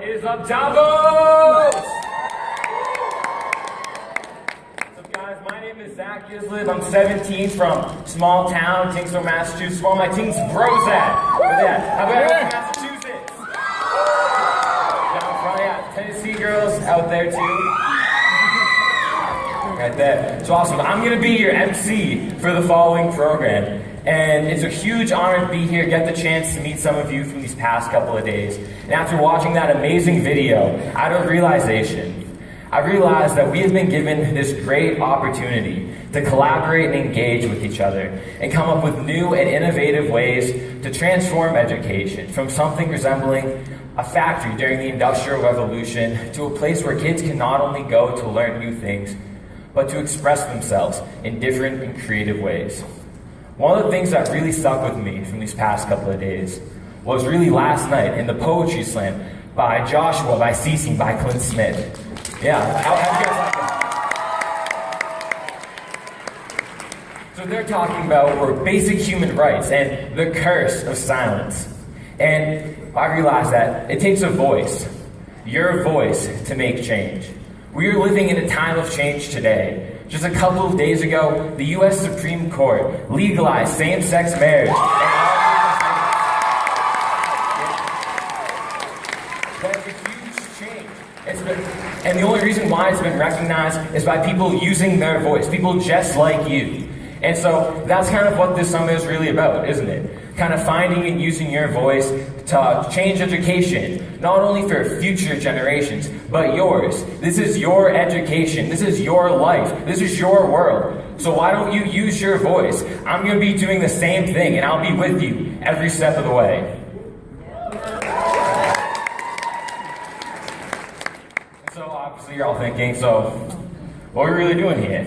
Emcee Davos! So guys, my name is Zack, Isleib. I'm 17 from small town, Kingston, Massachusetts. Where all my team's bros at. Where they at? How about everyone from Massachusetts? Down front, yeah. Tennessee girls out there too. Right there. So awesome. I'm going to be your MC for the following program. And it's a huge honor to be here, get the chance to meet some of you from these past couple of days. And after watching that amazing video, out of realization, I realized that we have been given this great opportunity to collaborate and engage with each other and come up with new and innovative ways to transform education from something resembling a factory during the Industrial Revolution to a place where kids can not only go to learn new things, but to express themselves in different and creative ways. One of the things that really stuck with me from these past couple of days was really last night in the Poetry Slam by Joshua, by Cece, by Clint Smith. Yeah, how you guys like that? So they're talking about basic human rights and the curse of silence. And I realized that it takes a voice, your voice, to make change. We are living in a time of change today. Just a couple of days ago, the U.S. Supreme Court legalized same-sex marriage. That's a huge change. And the only reason why it's been recognized is by people using their voice, people just like you. And so that's kind of what this summit is really about, isn't it? Kind of finding and using your voice to change education, not only for future generations, but yours. This is your education. This is your life. This is your world. So why don't you use your voice? I'm going to be doing the same thing, and I'll be with you every step of the way. So obviously you're all thinking, so what are we really doing here?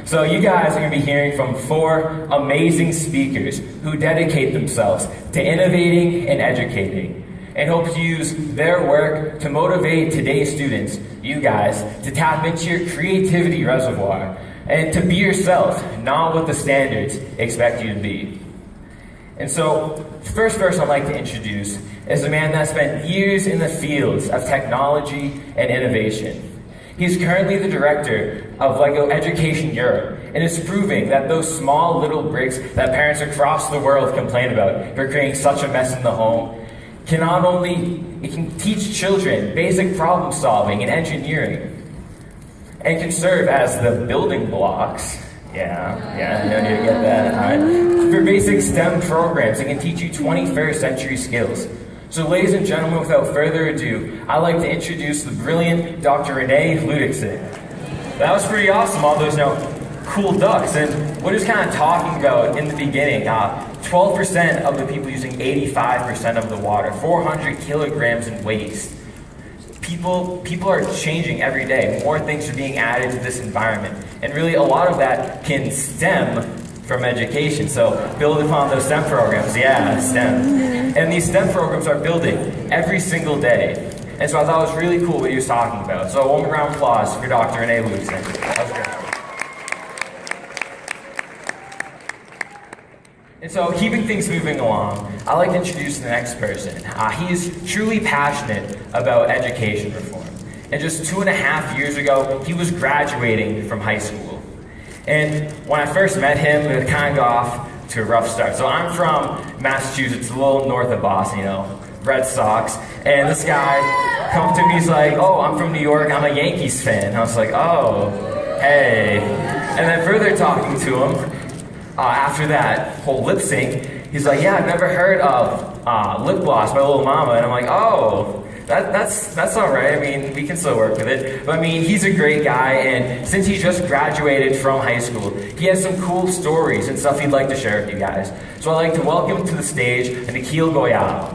So you guys are going to be hearing from 4 amazing speakers who dedicate themselves to innovating and educating and hope to use their work to motivate today's students, you guys, to tap into your creativity reservoir and to be yourself, not what the standards expect you to be. And so the first person I'd like to introduce is a man that spent years in the fields of technology and innovation. He's currently the director of LEGO Education Europe and is proving that those small little bricks that parents across the world complain about for creating such a mess in the home can not only, it can teach children basic problem solving and engineering and can serve as the building blocks, you need to get that, all right, for basic STEM programs. It can teach you 21st century skills. So ladies and gentlemen, without further ado, I'd like to introduce the brilliant Dr. Renee Ludwigson. That was pretty awesome, all those cool ducks. And we're just kind of talking about in the beginning, 12% of the people using 85% of the water, 400 kilograms in waste. People are changing every day. More things are being added to this environment. And really a lot of that can stem from education. So build upon those STEM programs. Yeah, STEM. And these STEM programs are building every single day. And so I thought it was really cool what he was talking about. So one round of applause for Dr. Renee Ludwigson. That was great. And so keeping things moving along, I'd like to introduce the next person. He is truly passionate about education reform. And just 2.5 years ago, he was graduating from high school. And when I first met him, it kind of got off to a rough start. So I'm from Massachusetts, a little north of Boston, Red Sox. And this guy comes to me, he's like, oh, I'm from New York, I'm a Yankees fan. And I was like, oh, hey. And then further talking to him, after that whole lip sync, he's like, yeah, I've never heard of Lip Gloss by Little Mama. And I'm like, oh, that's all right. I mean, we can still work with it. But I mean, he's a great guy, and since he just graduated from high school, he has some cool stories and stuff he'd like to share with you guys. So I'd like to welcome to the stage Nikhil Goyal.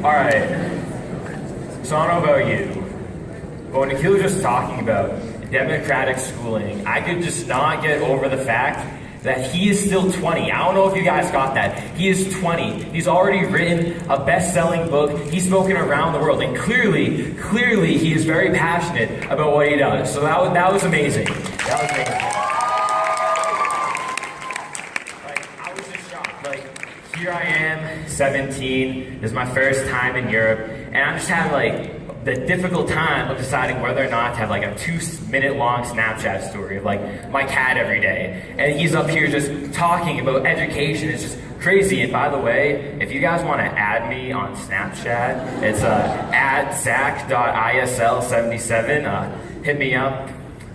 All right. So I don't know about you, but when Nikhil was just talking about democratic schooling, I could just not get over the fact that he is still 20. I don't know if you guys got that. He is 20. He's already written a best-selling book. He's spoken around the world, and clearly, he is very passionate about what he does. So that was amazing. That was amazing. Like, I was just shocked. Like, here I am, 17. This is my first time in Europe, and I'm just having like the difficult time of deciding whether or not to have like a 2-minute long Snapchat story of like my cat every day. And he's up here just talking about education. It's just crazy. And by the way, if you guys want to add me on Snapchat, it's at Zack.isl77. Hit me up.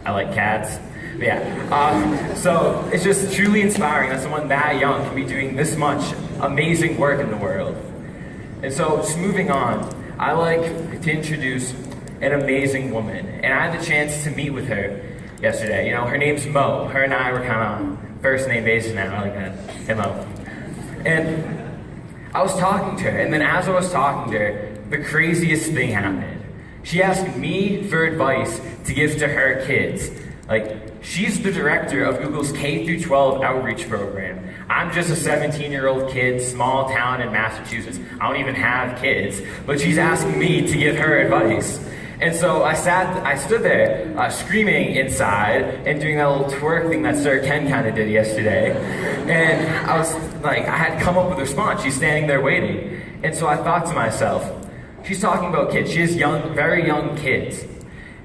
I like cats. But yeah, so it's just truly inspiring that someone that young can be doing this much amazing work in the world. And so just moving on, I like to introduce an amazing woman, and I had the chance to meet with her yesterday. You know, her name's Mo. Her and I were kind of first name basis now. I like that. Hey, Mo. And I was talking to her, and then as I was talking to her, the craziest thing happened. She asked me for advice to give to her kids. Like, she's the director of Google's K-12 outreach program. I'm just a 17-year-old kid, small town in Massachusetts. I don't even have kids, but she's asking me to give her advice. And so I stood there screaming inside and doing that little twerk thing that Sir Ken kind of did yesterday. And I was like, I had to come up with a response. She's standing there waiting. And so I thought to myself, she's talking about kids. She has young, very young kids.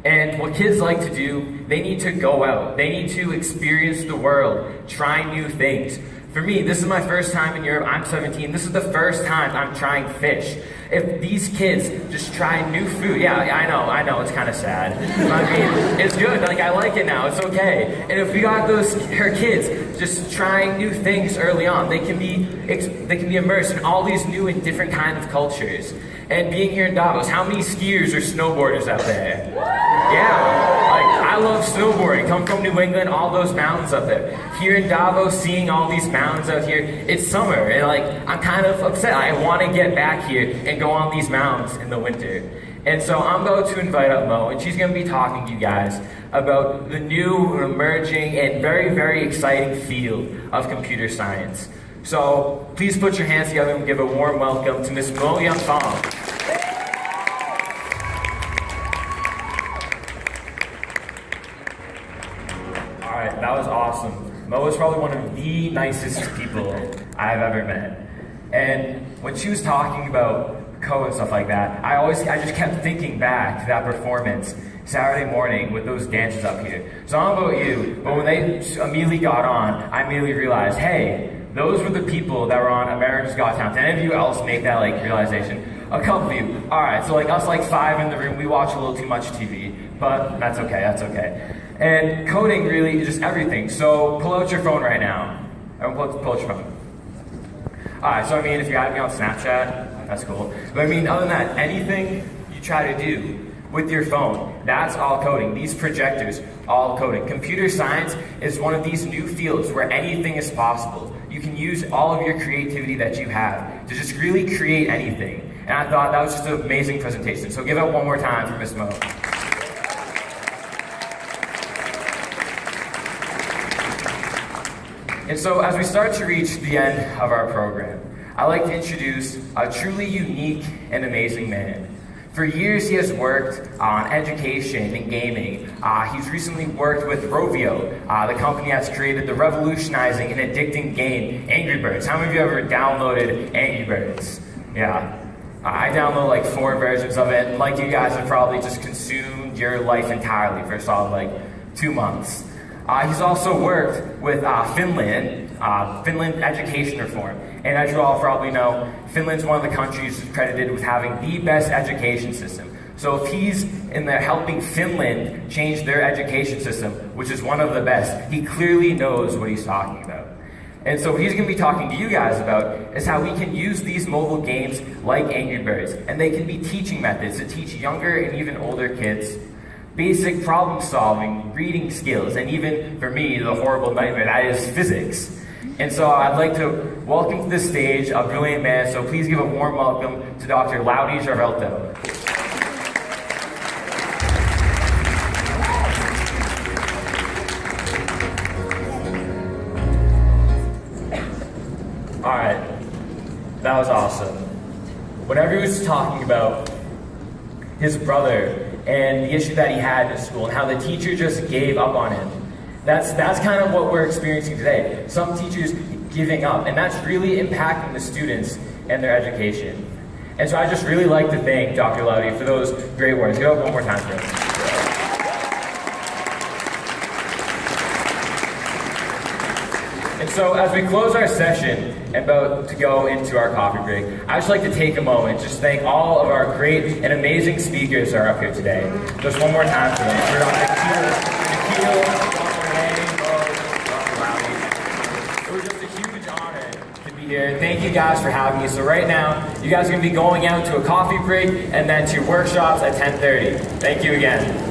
And what kids like to do, they need to go out. They need to experience the world, try new things. For me, this is my first time in Europe. I'm 17. This is the first time I'm trying fish. If these kids just try new food, yeah, I know, it's kind of sad. But I mean, it's good. Like, I like it now. It's okay. And if we got her kids just trying new things early on, they can be immersed in all these new and different kind of cultures. And being here in Davos, how many skiers or snowboarders out there? Yeah, like, I love snowboarding. Come from New England, all those mountains up there. Here in Davos, seeing all these mountains out here, it's summer, and like, I'm kind of upset. I want to get back here and go on these mountains in the winter. And so I'm about to invite up Mo, and she's going to be talking to you guys about the new, emerging, and very, very exciting field of computer science. So please put your hands together and give a warm welcome to Miss Mo Young-Fong. Alright, that was awesome. Mo is probably one of the nicest people I've ever met. And when she was talking about code and stuff like that, I just kept thinking back to that performance Saturday morning with those dances up here. So I don't know about you, but when they immediately got on, I immediately realized, hey, those were the people that were on America's Got Talent. Did any of you else make that like realization? A couple of you. Alright, so like us like 5 in the room, we watch a little too much TV. But that's okay. And coding really is just everything. So pull out your phone right now. Everyone pull out your phone. Alright, so I mean, if you add me on Snapchat, that's cool. But I mean, other than that, anything you try to do with your phone, that's all coding. These projectors, all coding. Computer science is one of these new fields where anything is possible. You can use all of your creativity that you have to just really create anything. And I thought that was just an amazing presentation. So give it one more time for Miss Mo. And so as we start to reach the end of our program, I'd like to introduce a truly unique and amazing man. For years, he has worked on education and gaming. He's recently worked with Rovio, the company that's created the revolutionizing and addicting game, Angry Birds. How many of you ever downloaded Angry Birds? Yeah. I downloaded like 4 versions of it. Like you guys have probably just consumed your life entirely for a solid like 2 months. He's also worked with Finland education reform. And as you all probably know, Finland's one of the countries credited with having the best education system. So if he's in there helping Finland change their education system, which is one of the best, he clearly knows what he's talking about. And so what he's going to be talking to you guys about is how we can use these mobile games like Angry Birds, and they can be teaching methods to teach younger and even older kids basic problem solving, reading skills, and even, for me, the horrible nightmare that is physics. And so I'd like to welcome to the stage a brilliant man, so please give a warm welcome to Dr. Laudi Jarvelto. That was awesome. Whenever he was talking about his brother and the issue that he had in school and how the teacher just gave up on him, that's kind of what we're experiencing today. Some teachers giving up, and that's really impacting the students and their education. And so I just really like to thank Dr. Loudy for those great words. Give it up one more time for him. And so as we close our session and about to go into our coffee break, I'd just like to take a moment, just thank all of our great and amazing speakers that are up here today. Just one more time for them. For Dr. Keel, Dr. Lang, Dr. Loudy. It was just a huge honor to be here. Thank you guys for having me. So right now, you guys are going to be going out to a coffee break and then to workshops at 10:30. Thank you again.